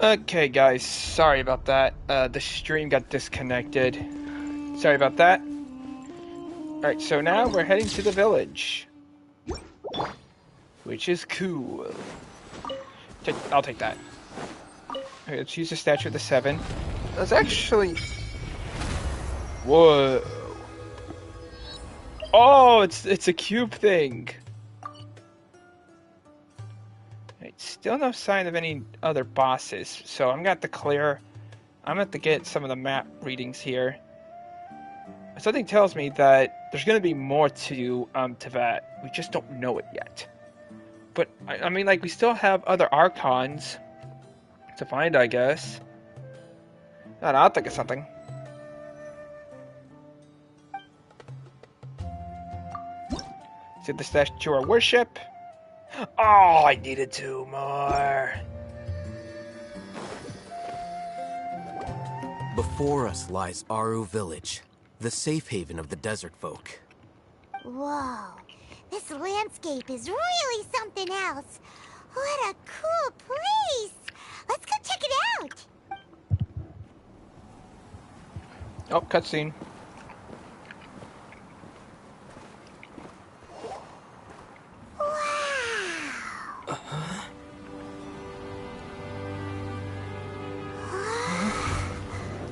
Okay, guys, sorry about that. The stream got disconnected. Sorry about that. Alright, so now we're heading to the village. Which is cool. I'll take that. Okay, let's use the Statue of the Seven. Let's actually... Whoa. Oh, it's a cube thing. Right, still no sign of any other bosses, so I'm gonna have to clear. I'm gonna have to get some of the map readings here. Something tells me that there's gonna be more to that. We just don't know it yet. But I mean, like, we still have other Archons to find, I guess. I'll think of something. See the statue of worship. Oh, I needed 2 more. Before us lies Aru Village, the safe haven of the desert folk. Whoa, this landscape is really something else. What a cool place! Let's go check it out! Oh, cutscene.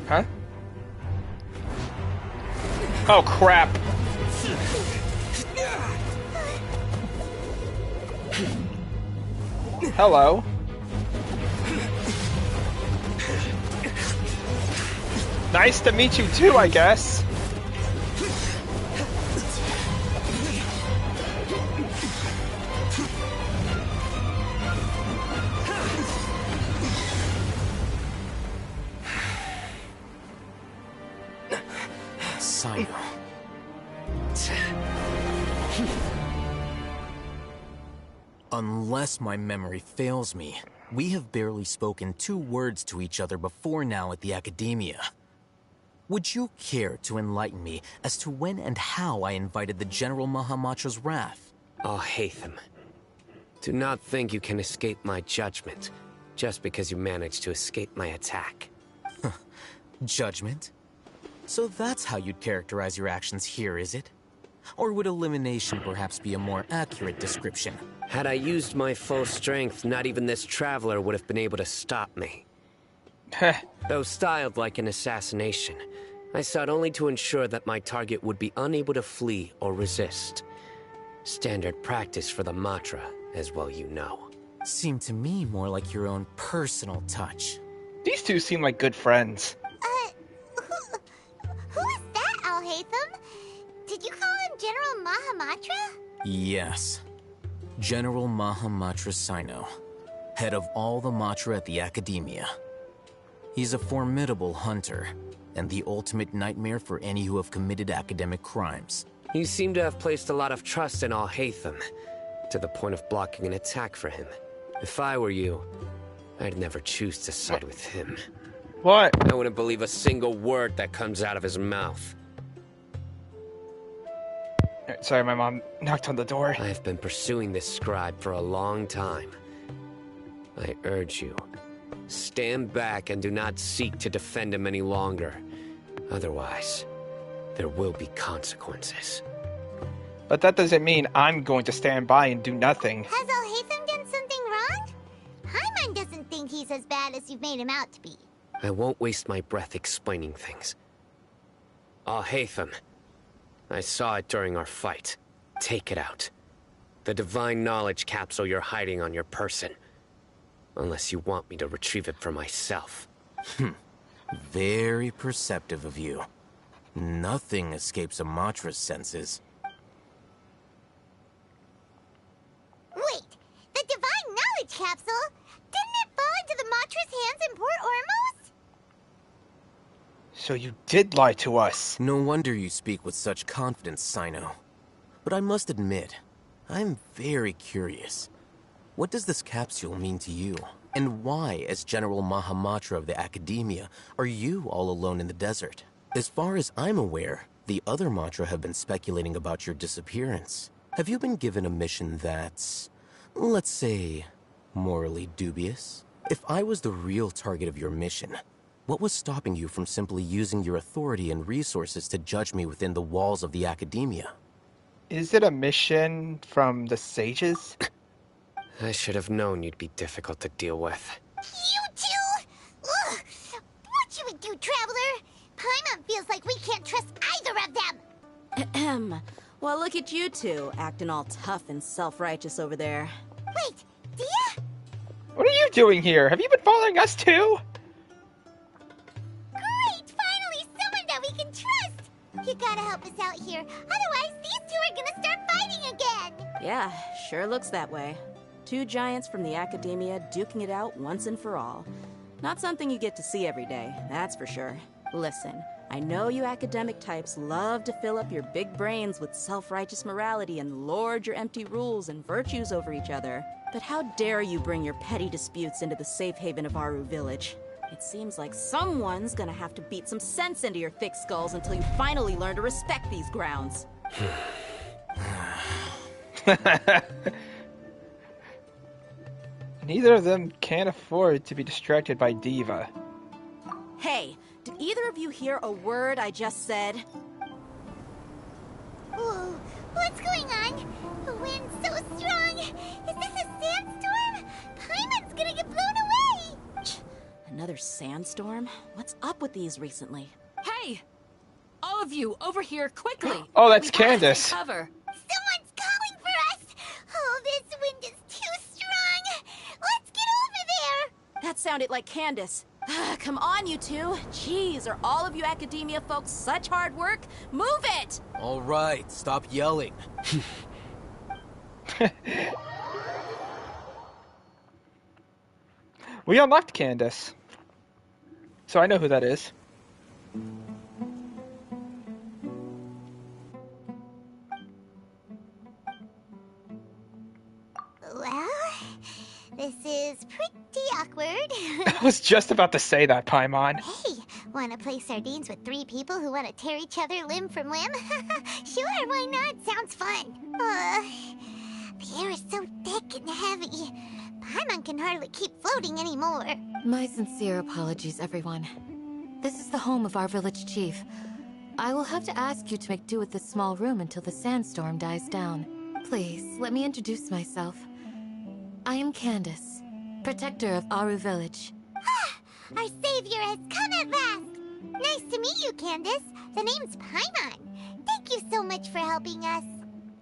Huh? Oh, crap. Hello. Nice to meet you too, I guess. Sino. Unless my memory fails me, we have barely spoken 2 words to each other before now at the Academia. Would you care to enlighten me as to when and how I invited the General Mahamatra's wrath? Oh, Hatham. Do not think you can escape my judgment, just because you managed to escape my attack. Judgment? So that's how you'd characterize your actions here, is it? Or would elimination perhaps be a more accurate description? Had I used my full strength, not even this traveler would have been able to stop me. Though styled like an assassination, I sought only to ensure that my target would be unable to flee or resist. Standard practice for the Matra, as well you know. Seemed to me more like your own personal touch. These two seem like good friends. Who is that, Al-Haytham? Did you call him General Mahamatra? Yes. General Mahamatra Sino, head of all the Matra at the Academia. He's a formidable hunter, and the ultimate nightmare for any who have committed academic crimes. You seem to have placed a lot of trust in Al-Haytham, to the point of blocking an attack for him. If I were you, I'd never choose to side with him. What? I wouldn't believe a single word that comes out of his mouth. Sorry, my mom knocked on the door. I have been pursuing this scribe for a long time. I urge you, stand back and do not seek to defend him any longer. Otherwise, there will be consequences. But that doesn't mean I'm going to stand by and do nothing. Has Al-Haytham done something wrong? Hyman doesn't think he's as bad as you've made him out to be. I won't waste my breath explaining things. Al-Haytham, I saw it during our fight. Take it out. The divine knowledge capsule you're hiding on your person. Unless you want me to retrieve it for myself. Very perceptive of you. Nothing escapes a Matra's senses. Wait, the divine knowledge capsule? Didn't it fall into the Matra's hands in Port Ormos? So you did lie to us. No wonder you speak with such confidence, Sino. But I must admit, I'm very curious. What does this capsule mean to you? And why, as General Mahamatra of the Academia, are you all alone in the desert? As far as I'm aware, the other Matra have been speculating about your disappearance. Have you been given a mission that's, let's say, morally dubious? If I was the real target of your mission, what was stopping you from simply using your authority and resources to judge me within the walls of the academia? Is it a mission from the sages? I should have known you'd be difficult to deal with. You two! Ugh. What should we do, Traveler? Paimon feels like we can't trust either of them. Ahem. Well, look at you two, acting all tough and self-righteous over there. Wait, Dia? What are you doing here? Have you been following us too? Great! Finally, someone that we can trust! You gotta help us out here, otherwise these two are gonna start fighting again! Yeah, sure looks that way. Two giants from the academia duking it out once and for all. Not something you get to see every day, that's for sure. Listen, I know you academic types love to fill up your big brains with self-righteous morality and lord your empty rules and virtues over each other. But how dare you bring your petty disputes into the safe haven of Aru Village? It seems like someone's gonna have to beat some sense into your thick skulls until you finally learn to respect these grounds. Neither of them can afford to be distracted by Diva. Hey, did either of you hear a word I just said? Whoa, what's going on? The wind's so strong! Is this a sandstorm? Paimon's gonna get blown away! Another sandstorm? What's up with these recently? Hey! All of you, over here, quickly! Oh, that's We gotta take Candace. cover. Someone's calling for us! Oh, this wind is too strong! Let's get over there! That sounded like Candace. Come on, you two. Jeez, are all of you academia folks such hard work? Move it! All right, stop yelling. We unlocked Candace. So I know who that is. Well, this is pretty awkward. I was just about to say that, Paimon. Hey, wanna play sardines with three people who wanna tear each other limb from limb? Sure, why not? Sounds fun. The air is so thick and heavy. Paimon can hardly keep floating anymore. My sincere apologies, everyone. This is the home of our village chief. I will have to ask you to make do with this small room until the sandstorm dies down. Please, let me introduce myself. I am Candace, protector of Aru Village. Our savior has come at last! Nice to meet you, Candace. The name's Paimon. Thank you so much for helping us.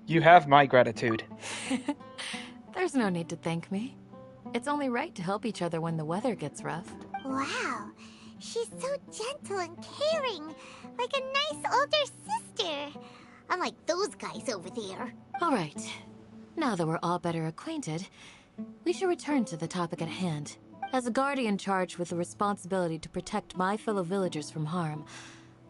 You have my gratitude. There's no need to thank me. It's only right to help each other when the weather gets rough. Wow, she's so gentle and caring, like a nice older sister. Unlike those guys over there. All right. Now that we're all better acquainted, we should return to the topic at hand. As a guardian charged with the responsibility to protect my fellow villagers from harm,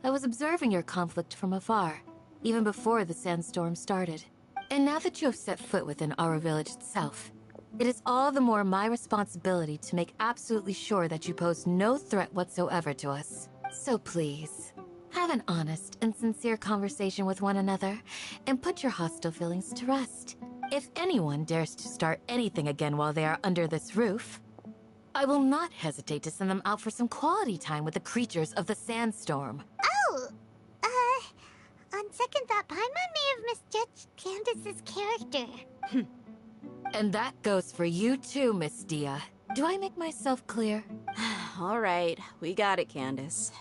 I was observing your conflict from afar, even before the sandstorm started. And now that you have set foot within Aru Village itself, it is all the more my responsibility to make absolutely sure that you pose no threat whatsoever to us. So please, have an honest and sincere conversation with one another, and put your hostile feelings to rest. If anyone dares to start anything again while they are under this roof, I will not hesitate to send them out for some quality time with the creatures of the sandstorm. Oh, on second thought, Paimon may have misjudged Candace's character. And that goes for you too, Miss Dia. Do I make myself clear? All right, we got it, Candace.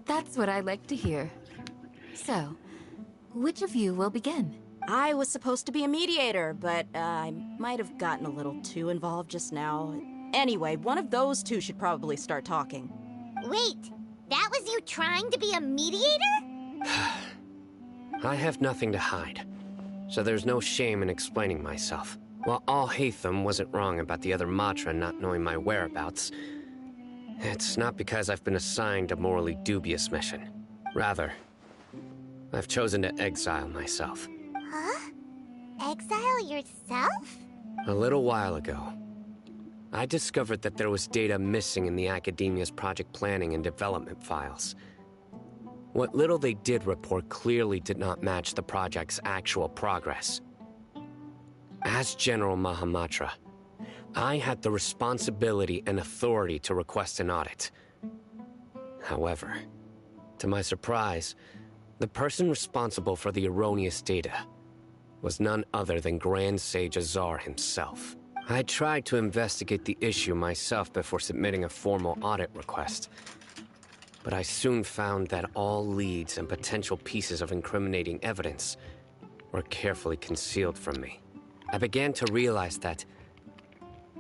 That's what I like to hear. So, which of you will begin? I was supposed to be a mediator, but I might have gotten a little too involved just now. Anyway, one of those two should probably start talking. Wait, that was you trying to be a mediator? I have nothing to hide, so there's no shame in explaining myself. While Al-Haytham wasn't wrong about the other Matra not knowing my whereabouts, it's not because I've been assigned a morally dubious mission. Rather, I've chosen to exile myself. Huh? Exile yourself? A little while ago, I discovered that there was data missing in the Academia's project planning and development files. What little they did report clearly did not match the project's actual progress. As General Mahamatra, I had the responsibility and authority to request an audit. However, to my surprise, the person responsible for the erroneous data was none other than Grand Sage Azar himself. I tried to investigate the issue myself before submitting a formal audit request, but I soon found that all leads and potential pieces of incriminating evidence were carefully concealed from me. I began to realize that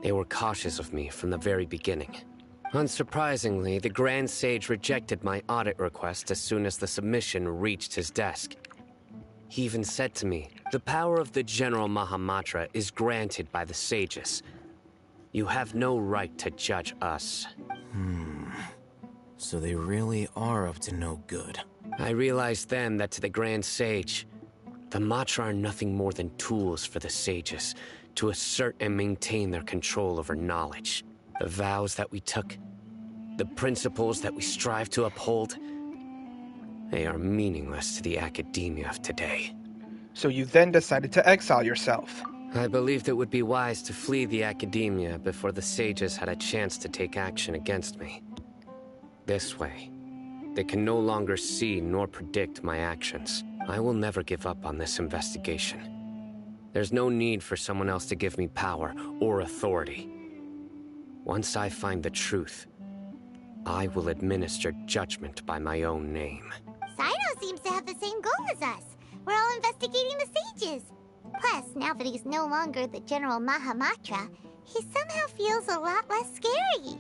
they were cautious of me from the very beginning. Unsurprisingly, the Grand Sage rejected my audit request as soon as the submission reached his desk. He even said to me, "The power of the General Mahamatra is granted by the sages. You have no right to judge us." So they really are up to no good. I realized then that to the Grand Sage, the Matra are nothing more than tools for the sages to assert and maintain their control over knowledge. The vows that we took, the principles that we strive to uphold, they are meaningless to the academia of today. So you then decided to exile yourself. I believed it would be wise to flee the academia before the sages had a chance to take action against me. This way, they can no longer see nor predict my actions. I will never give up on this investigation. There's no need for someone else to give me power or authority. Once I find the truth, I will administer judgment by my own name. Sino seems to have the same goal as us. We're all investigating the sages. Plus, now that he's no longer the General Mahamatra, he somehow feels a lot less scary.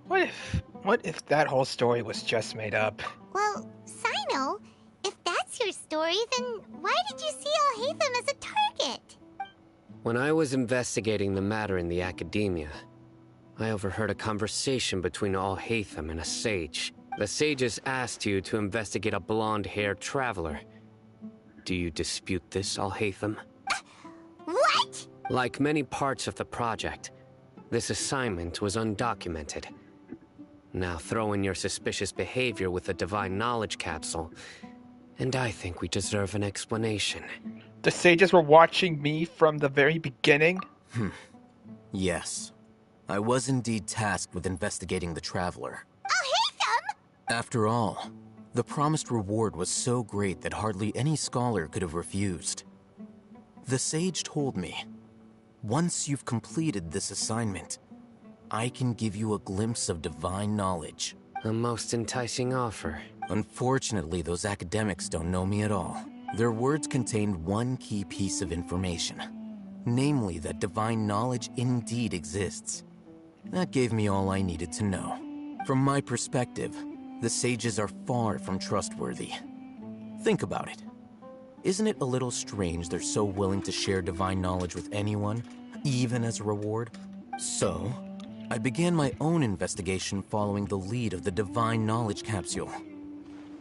What if that whole story was just made up? Well, Sino, if that's your story, then why did you see Alhaitham as a target? When I was investigating the matter in the academia, I overheard a conversation between Alhaitham and a sage. The sages asked you to investigate a blonde-haired traveler. Do you dispute this, Alhaitham? What? Like many parts of the project, this assignment was undocumented. Now throw in your suspicious behavior with the Divine Knowledge Capsule, and I think we deserve an explanation. The sages were watching me from the very beginning? Yes. I was indeed tasked with investigating the Traveler. Alhaitham? After all, the promised reward was so great that hardly any scholar could have refused. The sage told me, once you've completed this assignment, I can give you a glimpse of divine knowledge. A most enticing offer. Unfortunately, those academics don't know me at all. Their words contained one key piece of information, namely that divine knowledge indeed exists. That gave me all I needed to know. From my perspective, the sages are far from trustworthy. Think about it. Isn't it a little strange they're so willing to share divine knowledge with anyone, even as a reward? So, I began my own investigation following the lead of the Divine Knowledge Capsule.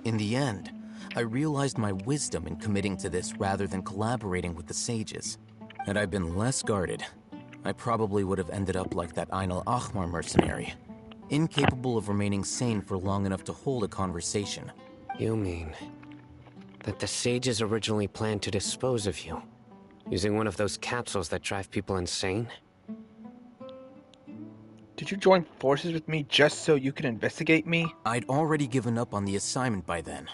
In the end, I realized my wisdom in committing to this rather than collaborating with the sages. Had I been less guarded, I probably would have ended up like that Ain al-Ahmar mercenary, incapable of remaining sane for long enough to hold a conversation. You mean that the sages originally planned to dispose of you, using one of those capsules that drive people insane? Did you join forces with me just so you could investigate me? I'd already given up on the assignment by then.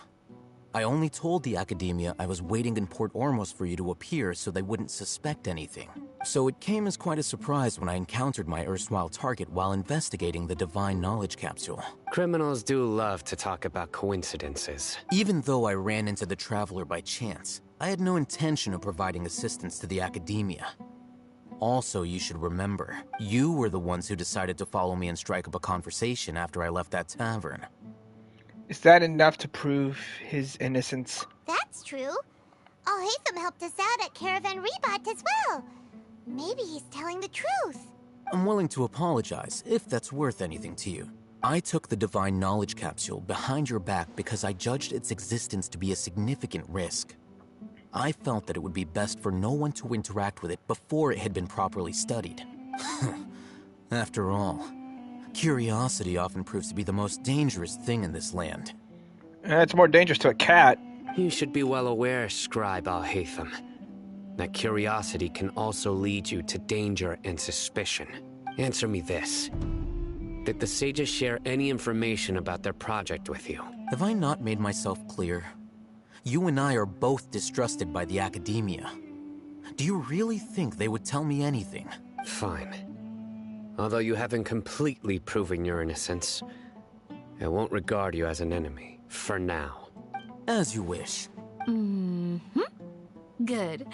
I only told the academia I was waiting in Port Ormos for you to appear so they wouldn't suspect anything. So it came as quite a surprise when I encountered my erstwhile target while investigating the Divine Knowledge Capsule. Criminals do love to talk about coincidences. Even though I ran into the Traveler by chance, I had no intention of providing assistance to the academia. Also, you should remember, you were the ones who decided to follow me and strike up a conversation after I left that tavern. Is that enough to prove his innocence? That's true. Alhaitham helped us out at Caravan Rebat as well. Maybe he's telling the truth. I'm willing to apologize, if that's worth anything to you. I took the Divine Knowledge Capsule behind your back because I judged its existence to be a significant risk. I felt that it would be best for no one to interact with it before it had been properly studied. After all, curiosity often proves to be the most dangerous thing in this land. It's more dangerous to a cat. You should be well aware, Scribe Alhaitham, that curiosity can also lead you to danger and suspicion. Answer me this. Did the sages share any information about their project with you? Have I not made myself clear? You and I are both distrusted by the academia. Do you really think they would tell me anything? Fine. Although you haven't completely proven your innocence, I won't regard you as an enemy, for now. As you wish. Good.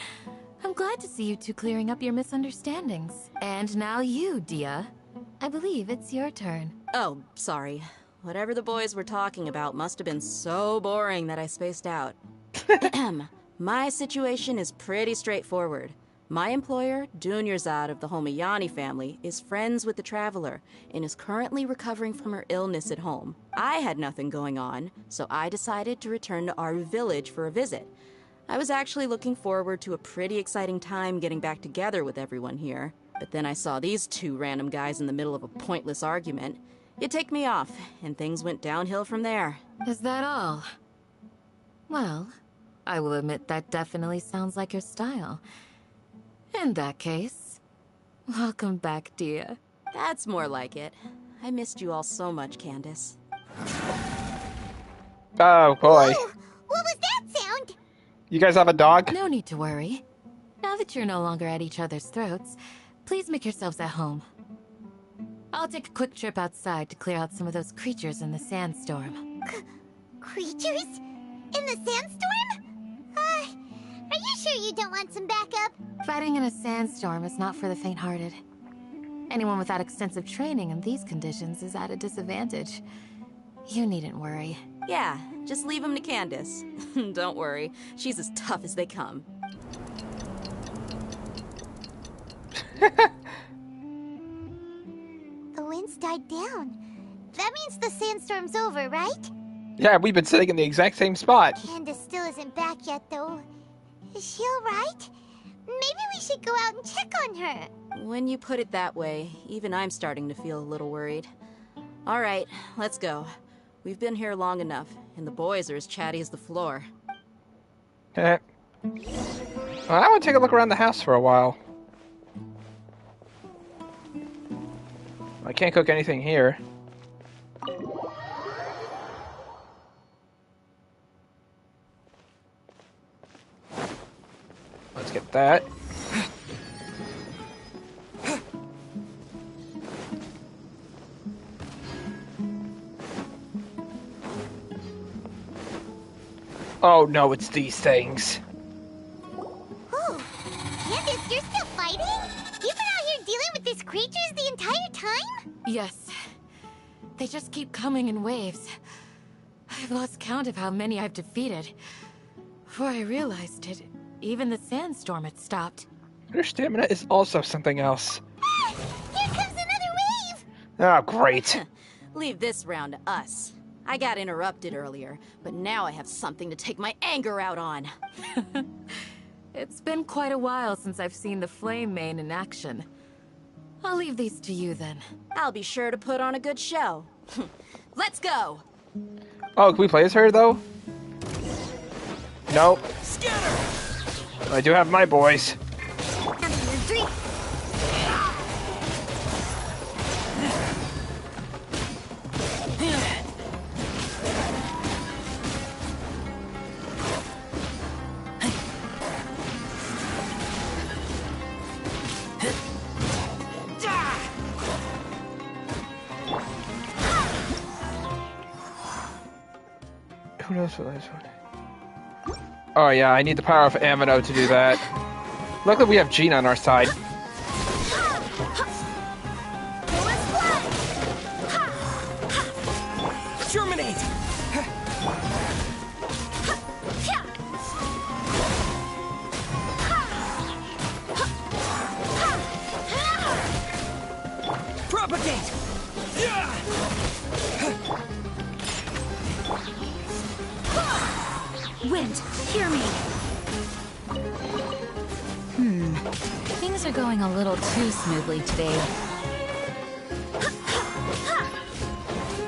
I'm glad to see you two clearing up your misunderstandings. And now you, Dia. I believe it's your turn. Oh, sorry. Whatever the boys were talking about must have been so boring that I spaced out. My situation is pretty straightforward. My employer, Dunyarzad of the Homayani family, is friends with the Traveler and is currently recovering from her illness at home. I had nothing going on, so I decided to return to our village for a visit. I was actually looking forward to a pretty exciting time getting back together with everyone here. But then I saw these two random guys in the middle of a pointless argument. It ticked me off, and things went downhill from there. Is that all? Well, I will admit that definitely sounds like your style. In that case, welcome back, Dia. That's more like it. I missed you all so much, Candace. Oh boy. Whoa, what was that sound? You guys have a dog? No need to worry. Now that you're no longer at each other's throats, please make yourselves at home. I'll take a quick trip outside to clear out some of those creatures in the sandstorm. Creatures? In the sandstorm? Are you sure you don't want some backup? Fighting in a sandstorm is not for the faint-hearted. Anyone without extensive training in these conditions is at a disadvantage. You needn't worry. Yeah, just leave him to Candace. Don't worry, she's as tough as they come. The wind's died down. That means the sandstorm's over, right? Yeah, we've been sitting in the exact same spot. Candace still isn't back yet, though. Is she alright? Maybe we should go out and check on her. When you put it that way, even I'm starting to feel a little worried. All right, let's go. We've been here long enough, and the boys are as chatty as the floor. Well, I want to take a look around the house for a while. I can't cook anything here. Let's get that. Oh no, it's these things. Oh, Candace, you're still fighting? You've been out here dealing with these creatures the entire time? Yes. They just keep coming in waves. I've lost count of how many I've defeated. Before I realized it, even the sandstorm had stopped. Your stamina is also something else. Ah, here comes another wave! Oh, great. Leave this round to us. I got interrupted earlier, but now I have something to take my anger out on. It's been quite a while since I've seen the Flame Mane in action. I'll leave these to you then. I'll be sure to put on a good show. Let's go! Oh, can we play as her, though? Nope. I do have my boys. Who knows what this one? Oh yeah, I need the power of Amino to do that. Luckily we have Jean on our side. Germinate! Propagate! Wind, hear me! Things are going a little too smoothly today.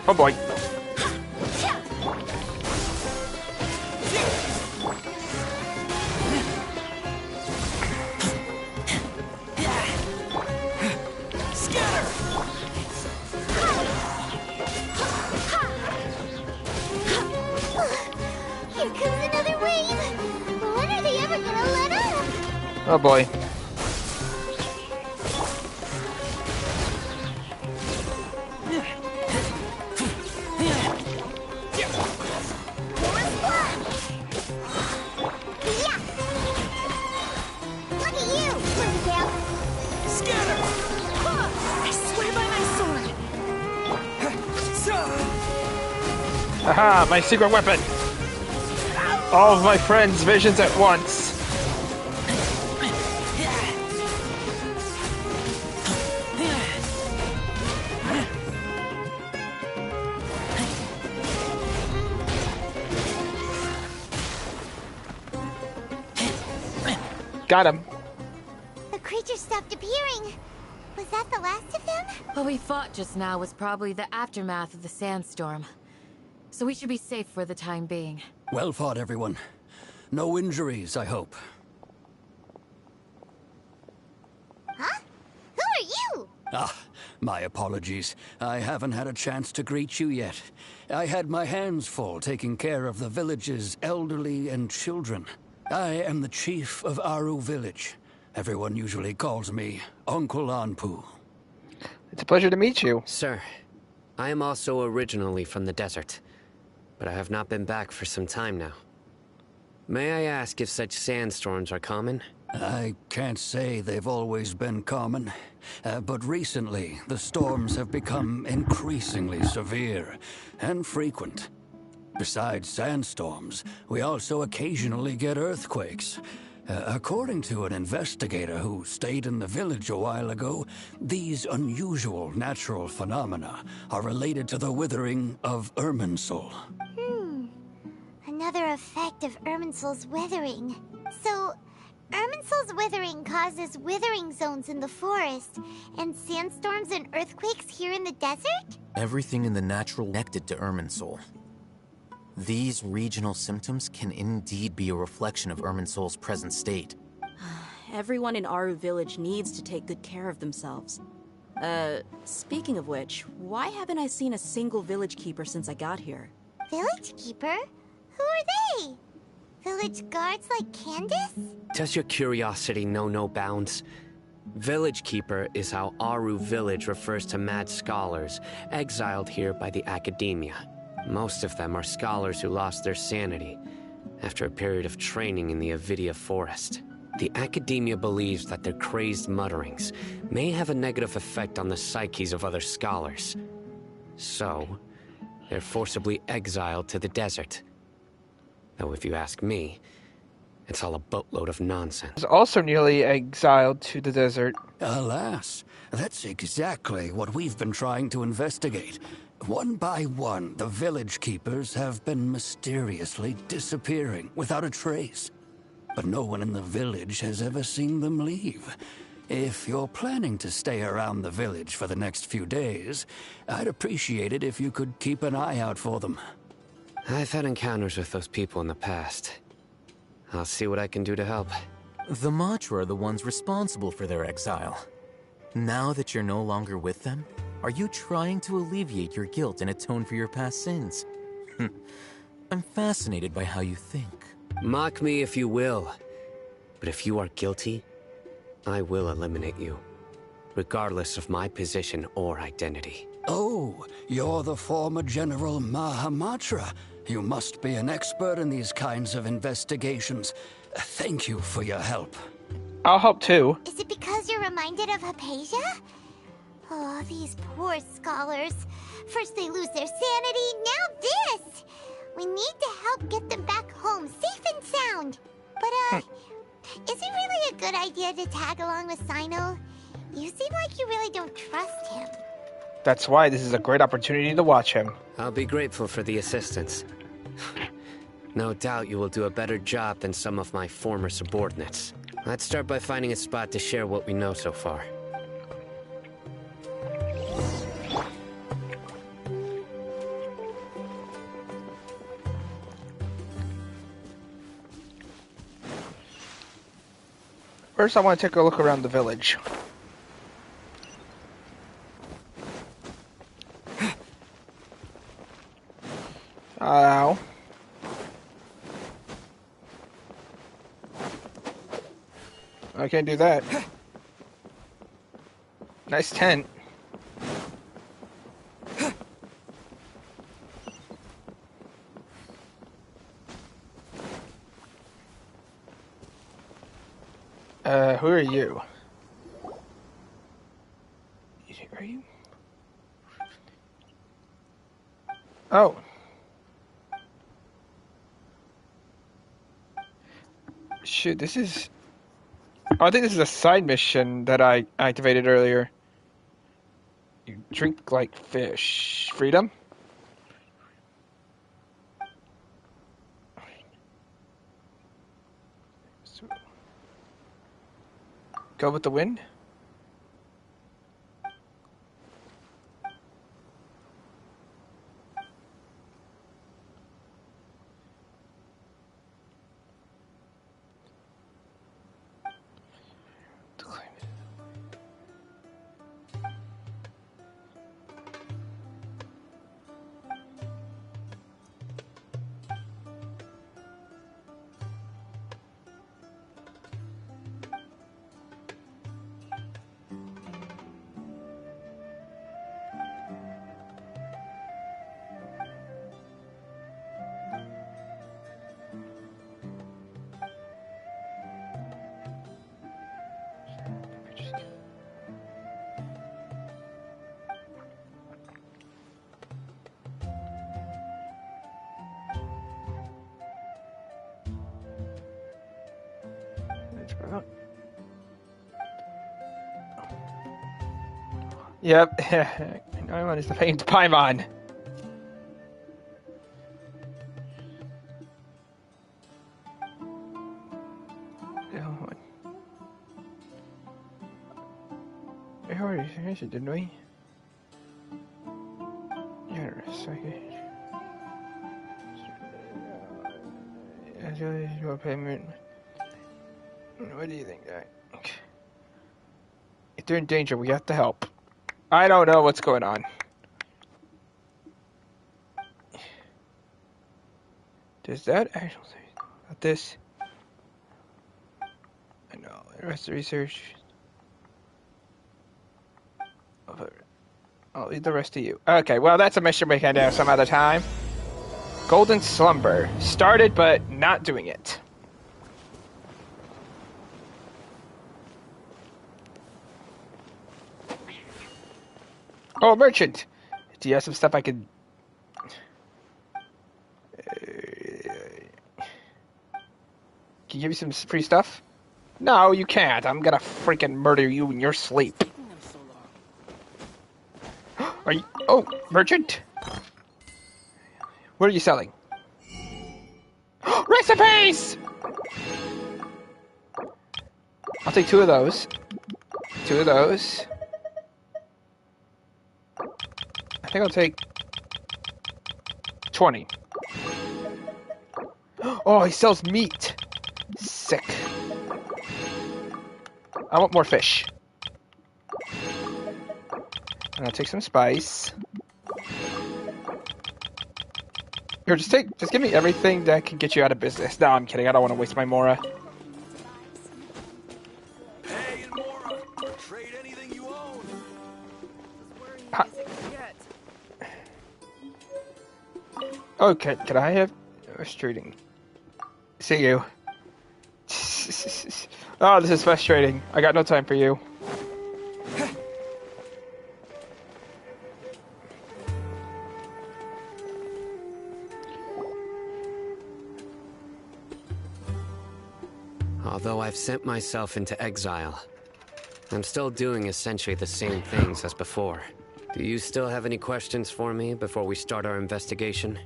Oh boy. Scatter! Oh boy. Look at you, Bluebell. Scatter! I swear by my sword! Haha, my secret weapon! All of my friends' visions at once. Got him. The creature stopped appearing. Was that the last of them? What we fought just now was probably the aftermath of the sandstorm. So we should be safe for the time being. Well fought, everyone. No injuries, I hope. Huh? Who are you? Ah, my apologies. I haven't had a chance to greet you yet. I had my hands full taking care of the village's elderly and children. I am the chief of Aru Village. Everyone usually calls me Uncle Anpu. It's a pleasure to meet you. Sir, I am also originally from the desert, but I have not been back for some time now. May I ask if such sandstorms are common? I can't say they've always been common, but recently the storms have become increasingly severe and frequent. Besides sandstorms, we also occasionally get earthquakes. According to an investigator who stayed in the village a while ago, these unusual natural phenomena are related to the withering of Irminsul. Another effect of Irminsul's withering. So, Irminsul's withering causes withering zones in the forest, and sandstorms and earthquakes here in the desert? Everything in the natural connected to Irminsul. These regional symptoms can indeed be a reflection of Irminsul's present state. Everyone in Aru Village needs to take good care of themselves. Speaking of which, why haven't I seen a single village keeper since I got here? Village keeper? Who are they? Village guards like Candace? Does your curiosity know no bounds? Village Keeper is how Aru Village refers to mad scholars exiled here by the Academia. Most of them are scholars who lost their sanity after a period of training in the Avidia forest. The Academia believes that their crazed mutterings may have a negative effect on the psyches of other scholars. So, they're forcibly exiled to the desert. Though if you ask me, it's all a boatload of nonsense. Was also nearly exiled to the desert. Alas, that's exactly what we've been trying to investigate. One by one, the village keepers have been mysteriously disappearing without a trace. But no one in the village has ever seen them leave. If you're planning to stay around the village for the next few days, I'd appreciate it if you could keep an eye out for them. I've had encounters with those people in the past. I'll see what I can do to help. The Matra are the ones responsible for their exile. Now that you're no longer with them, are you trying to alleviate your guilt and atone for your past sins? I'm fascinated by how you think. Mock me if you will, but if you are guilty, I will eliminate you, regardless of my position or identity. Oh, you're the former General Mahamatra. You must be an expert in these kinds of investigations. Thank you for your help. I'll help too. Is it because you're reminded of Hypatia? Oh, these poor scholars. First they lose their sanity, now this! We need to help get them back home, safe and sound. But, is it really a good idea to tag along with Sino? You seem like you really don't trust him. That's why this is a great opportunity to watch him. I'll be grateful for the assistance. No doubt you will do a better job than some of my former subordinates. Let's start by finding a spot to share what we know so far. First, I want to take a look around the village. Ow. I can't do that. Nice tent. Who are you? Are you? Oh. Shoot, this is... Oh, I think this is a side mission that I activated earlier. You drink like fish. Freedom? Go with the wind? Yep. No one is the famed Paimon. We already finished it, didn't we? Yes, okay. Your payment. What do you think, Jack? If they're in danger, we have to help. I don't know what's going on. Does that actually say about this? I know. The rest of the research. I'll leave the rest to you. Okay, well, that's a mission we can do some other time. Golden Slumber. Started, but not doing it. Oh, merchant! Do you have some stuff I could... Can you give me some free stuff? No, you can't. I'm gonna freaking murder you in your sleep. Are you... Oh, merchant? What are you selling? Recipes! I'll take 2 of those. 2 of those. I think I'll take 20. Oh, he sells meat. Sick. I want more fish. And I'll take some spice. Here, just give me everything that can get you out of business. No, I'm kidding. I don't want to waste my Mora. Hey, and Mora, trade anything you own. Okay, can I have frustrating? See you. Oh, this is frustrating. I got no time for you. Although I've sent myself into exile, I'm still doing essentially the same things as before. Do you still have any questions for me before we start our investigation?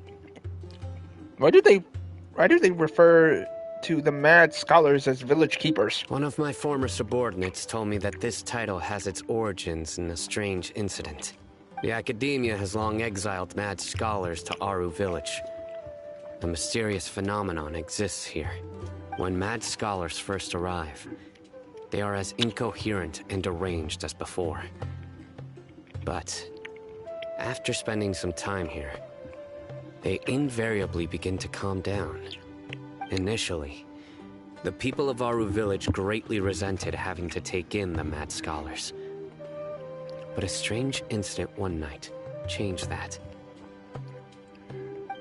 Why do they refer to the mad scholars as village keepers? One of my former subordinates told me that this title has its origins in a strange incident. The Academia has long exiled mad scholars to Aru Village. A mysterious phenomenon exists here. When mad scholars first arrive, they are as incoherent and deranged as before. But after spending some time here, they invariably begin to calm down. Initially, The people of Aru village greatly resented having to take in the mad scholars. But a strange incident one night changed that.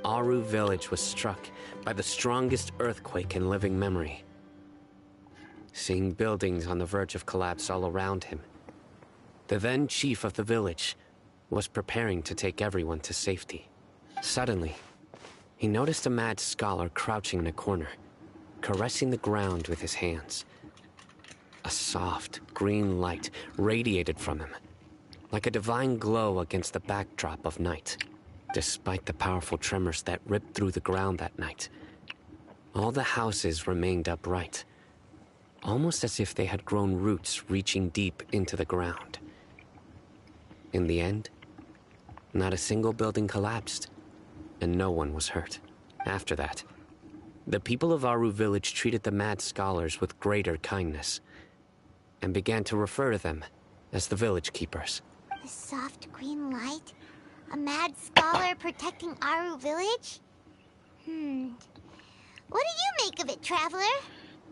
Aru village was struck by the strongest earthquake in living memory. Seeing buildings on the verge of collapse all around him, the then chief of the village was preparing to take everyone to safety. Suddenly, he noticed a mad scholar crouching in a corner, caressing the ground with his hands. A soft, green light radiated from him, like a divine glow against the backdrop of night. Despite the powerful tremors that ripped through the ground that night, all the houses remained upright, almost as if they had grown roots reaching deep into the ground. In the end, not a single building collapsed, and no one was hurt. After that, the people of Aru village treated the mad scholars with greater kindness, and began to refer to them as the village keepers. The soft green light? A mad scholar protecting Aru village? What do you make of it, Traveler?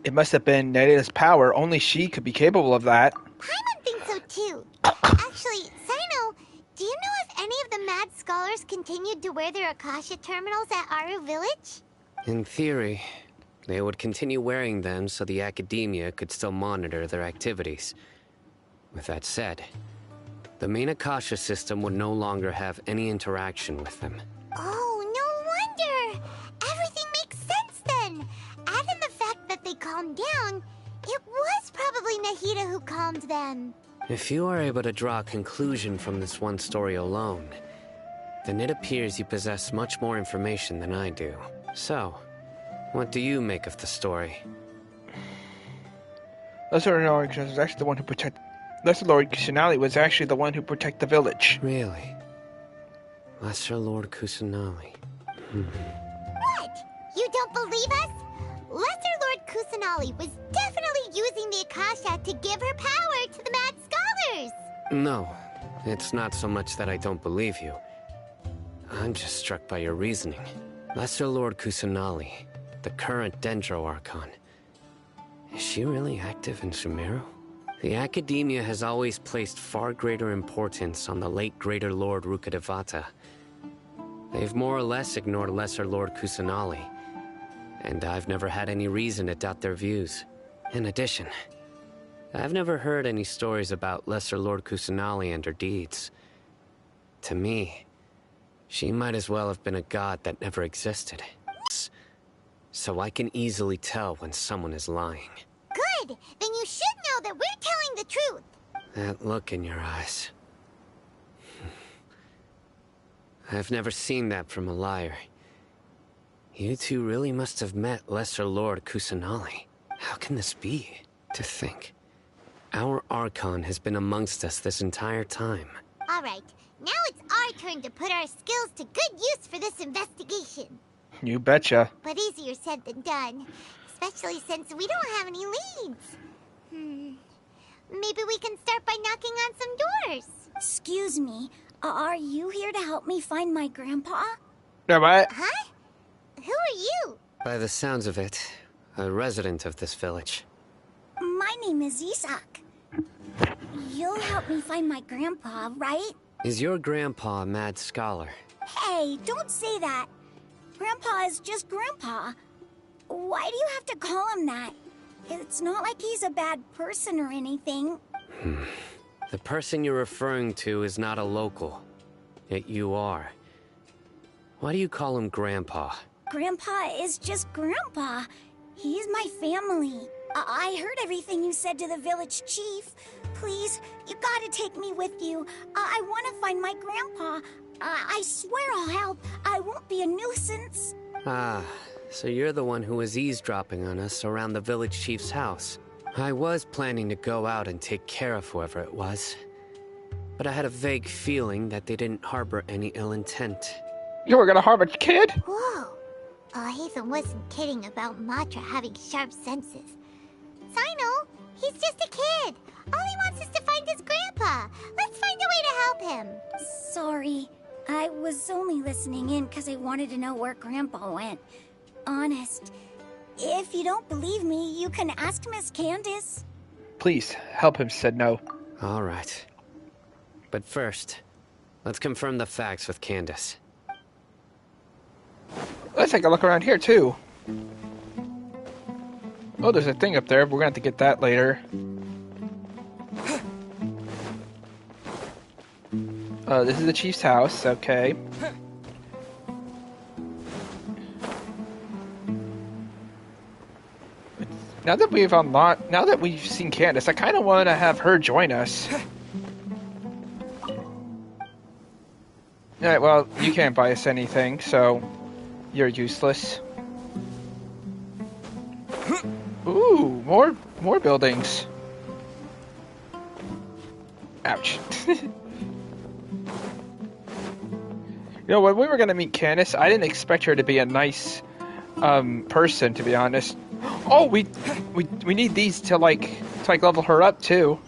It must have been Nereda's power. Only she could be capable of that. Paimon thinks so too. Actually, Sino, do you know if any of the mad scholars continued to wear their Akasha terminals at Aru village? In theory, they would continue wearing them so the academia could still monitor their activities. With that said, the main Akasha system would no longer have any interaction with them. Oh, no wonder! Everything makes sense then! Add in the fact that they calmed down, it was probably Nahida who calmed them. If you are able to draw a conclusion from this one story alone, then it appears you possess much more information than I do. So, what do you make of the story? Lesser Lord Kusanali was actually the one who protected. Lesser Lord Kusanali was actually the one who protected the village. Really? Lesser Lord Kusanali. What? You don't believe us? Lesser Lord Kusanali was definitely using the Akasha to give her power to the mad scholars! No, it's not so much that I don't believe you. I'm just struck by your reasoning. Lesser Lord Kusanali, the current Dendro Archon. Is she really active in Sumeru? The Academia has always placed far greater importance on the late Greater Lord Rukkhadevata. They've more or less ignored Lesser Lord Kusanali, and I've never had any reason to doubt their views. In addition, I've never heard any stories about Lesser Lord Kusanali and her deeds. To me, she might as well have been a god that never existed. So I can easily tell when someone is lying. Good! Then you should know that we're telling the truth! That look in your eyes. I've never seen that from a liar. You two really must have met Lesser Lord Kusanali. How can this be? To think, our Archon has been amongst us this entire time. Alright, now it's our turn to put our skills to good use for this investigation. You betcha. But easier said than done. Especially since we don't have any leads. Maybe we can start by knocking on some doors. Excuse me, are you here to help me find my grandpa? Yeah, what? Huh? Who are you? By the sounds of it, a resident of this village. My name is Isak. You'll help me find my grandpa, right? Is your grandpa a mad scholar? Hey, don't say that. Grandpa is just Grandpa. Why do you have to call him that? It's not like he's a bad person or anything. The person you're referring to is not a local. Yet you are. Why do you call him Grandpa? Grandpa is just Grandpa. He's my family. I heard everything you said to the village chief. Please, you gotta take me with you. I want to find my grandpa. I swear I'll help. I won't be a nuisance. Ah, so you're the one who was eavesdropping on us around the village chief's house. I was planning to go out and take care of whoever it was, but I had a vague feeling that they didn't harbor any ill intent. You were gonna harm a kid? Whoa. Hazen wasn't kidding about Matra having sharp senses. Sino, he's just a kid. All he wants is to find his grandpa. Let's find a way to help him. Sorry. I was only listening in because I wanted to know where Grandpa went. Honest. If you don't believe me, you can ask Miss Candace. Please, help him, said no. All right. But first, let's confirm the facts with Candace. Let's take a look around here, too. Oh, there's a thing up there. We're gonna have to get that later. This is the chief's house. Okay. Now that we've seen Candace, I kind of want to have her join us. Alright, well, you can't buy us anything, so you're useless. Ooh, more buildings. Ouch. You know, when we were gonna meet Candace, I didn't expect her to be a nice person, to be honest. Oh, we need these to like level her up too.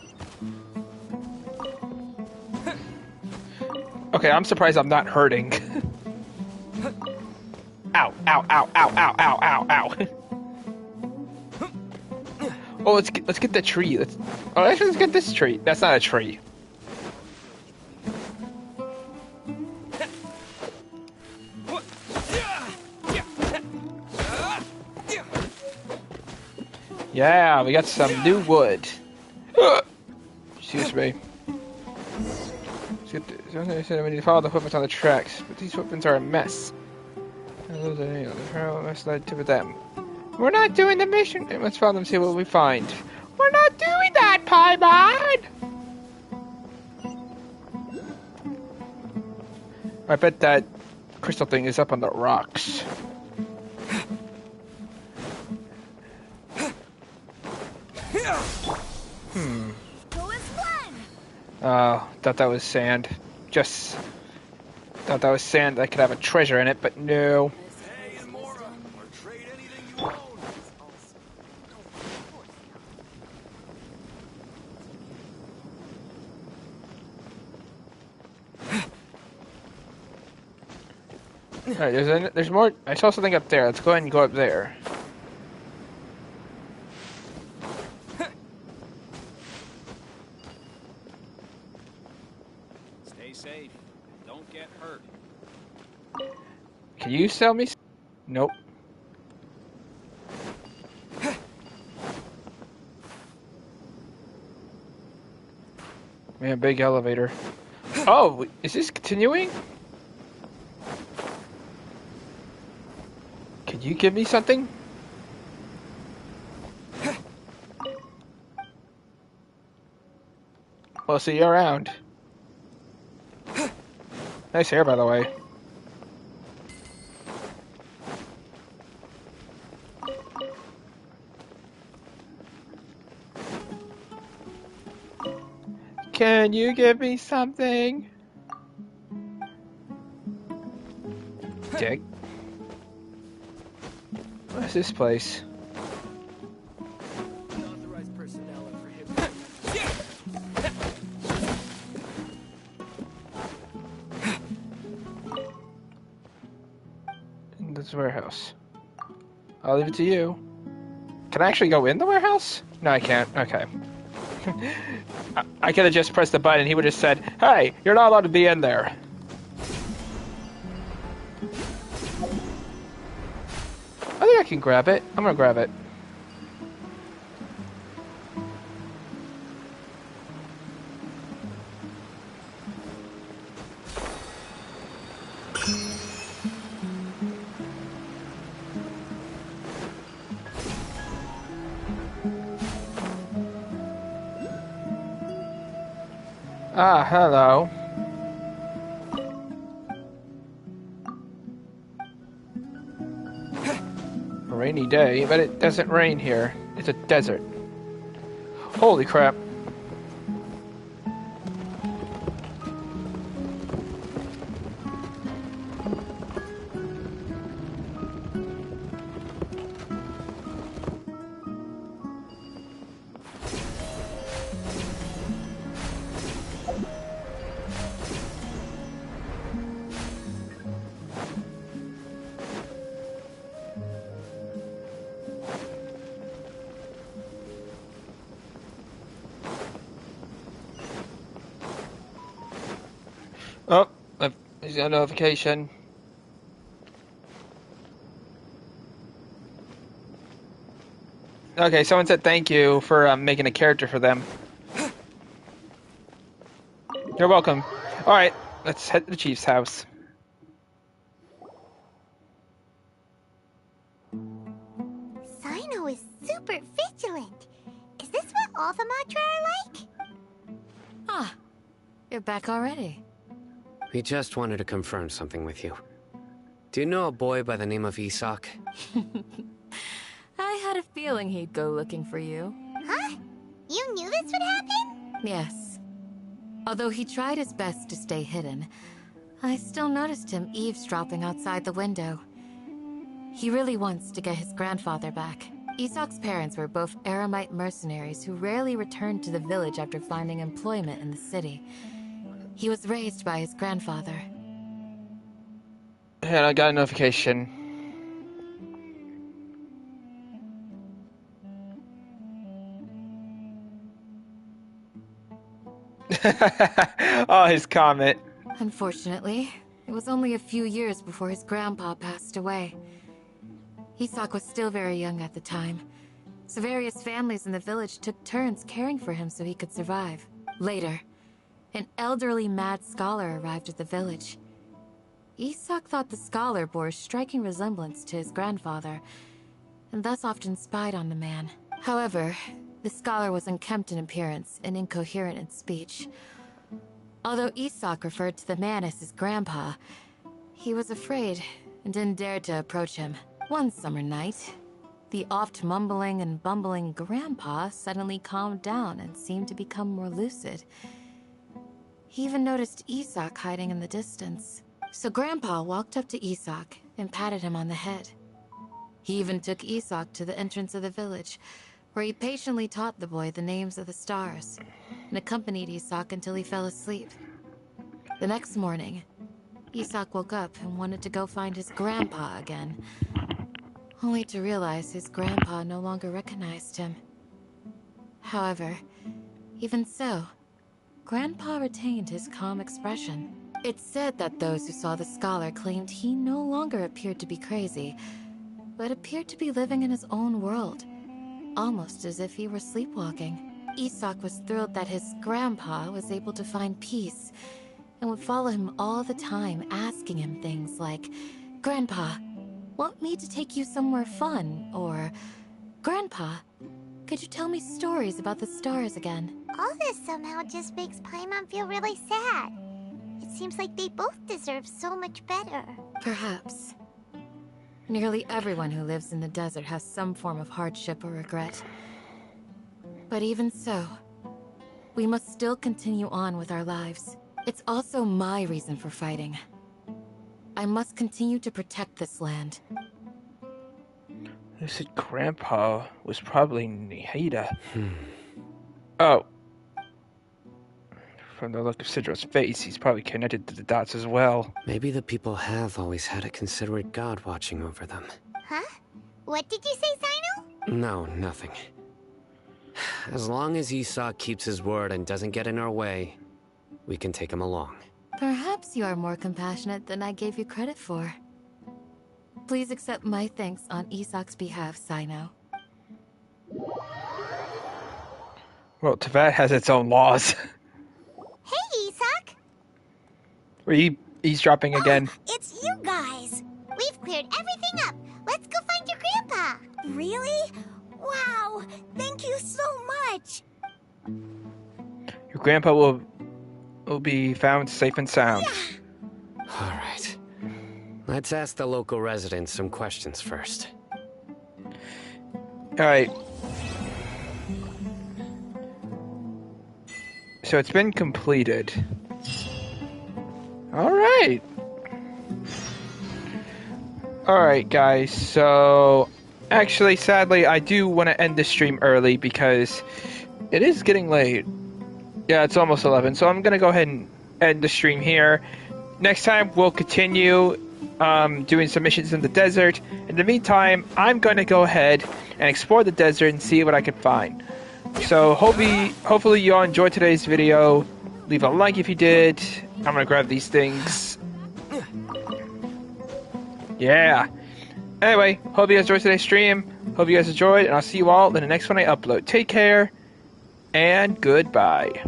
Okay, I'm surprised I'm not hurting. Ow, ow, ow, ow, ow, ow, ow, ow. Oh, let's get the tree. Actually, let's get this tree. That's not a tree. Yeah, we got some new wood. Excuse me. We need to follow the footprints on the tracks, but these footprints are a mess. The parallel mess led to them. We're not doing the mission. Let's follow them, see what we find. We're not doing that, Paimon! I bet that crystal thing is up on the rocks. Oh, thought that was sand. Just thought that was sand that could have a treasure in it, but no. Hey, Amora, or trade anything you own. Alright, there's more. I saw something up there. Let's go ahead and go up there. Stay safe. Don't get hurt. Can you sell me? Nope. Man, big elevator. Oh, is this continuing? Could you give me something? We'll see you around. Nice hair, by the way. Can you give me something? Dick. What's this place? Unauthorized personnel are prohibited. In this warehouse. I'll leave it to you. Can I actually go in the warehouse? No, I can't. Okay. I could have just pressed the button and he would have said, hey, you're not allowed to be in there. I think I can grab it. I'm gonna grab it. Ah, hello. A rainy day, but it doesn't rain here. It's a desert. Holy crap. There's a notification. Okay, someone said thank you for making a character for them. You're welcome. Alright, let's head to the chief's house. Sino is super vigilant. Is this what all the Matra are like? Ah, you're back already. We just wanted to confirm something with you. Do you know a boy by the name of Isak? I had a feeling he'd go looking for you. Huh? You knew this would happen? Yes. Although he tried his best to stay hidden, I still noticed him eavesdropping outside the window. He really wants to get his grandfather back. Isak's parents were both Aramite mercenaries who rarely returned to the village after finding employment in the city. He was raised by his grandfather. And I got a notification. Oh, his comment. Unfortunately, it was only a few years before his grandpa passed away. Isak was still very young at the time, so various families in the village took turns caring for him so he could survive. Later, an elderly mad scholar arrived at the village. Isak thought the scholar bore a striking resemblance to his grandfather, and thus often spied on the man. However, the scholar was unkempt in appearance and incoherent in speech. Although Isak referred to the man as his grandpa, he was afraid and didn't dare to approach him. One summer night, the oft mumbling and bumbling grandpa suddenly calmed down and seemed to become more lucid. He even noticed Isak hiding in the distance. So Grandpa walked up to Isak and patted him on the head. He even took Isak to the entrance of the village, where he patiently taught the boy the names of the stars, and accompanied Isak until he fell asleep. The next morning, Isak woke up and wanted to go find his grandpa again, only to realize his grandpa no longer recognized him. However, even so, Grandpa retained his calm expression. It's said that those who saw the scholar claimed he no longer appeared to be crazy, but appeared to be living in his own world, almost as if he were sleepwalking. Isak was thrilled that his grandpa was able to find peace, and would follow him all the time, asking him things like, "Grandpa, want me to take you somewhere fun?" Or, "Grandpa, could you tell me stories about the stars again?" All this somehow just makes Paimon feel really sad. It seems like they both deserve so much better. Perhaps. Nearly everyone who lives in the desert has some form of hardship or regret. But even so, we must still continue on with our lives. It's also my reason for fighting. I must continue to protect this land. They said Grandpa was probably Nihida. Oh. From the look of Sidro's face, he's probably connected to the dots as well. Maybe the people have always had a considerate god watching over them. Huh? What did you say, Sino? No, nothing. As long as Isak keeps his word and doesn't get in our way, we can take him along. Perhaps you are more compassionate than I gave you credit for. Please accept my thanks on Isak's behalf, Sino. Well, Tibet has its own laws. Hey, Isak! Were you eavesdropping again? It's you guys! We've cleared everything up. Let's go find your grandpa. Really? Wow! Thank you so much! Your grandpa will be found safe and sound. All right. Let's ask the local residents some questions first. All right. So it's been completed. All right. All right, guys. So actually, sadly, I do want to end this stream early because it is getting late. Yeah, it's almost 11, so I'm going to go ahead and end the stream here. Next time, we'll continue doing some missions in the desert. In the meantime, I'm going to go ahead and explore the desert and see what I can find. So hopefully you all enjoyed today's video. Leave a like if you did. I'm going to grab these things. Yeah. Anyway, hope you guys enjoyed today's stream. Hope you guys enjoyed, and I'll see you all in the next one I upload. Take care, and goodbye.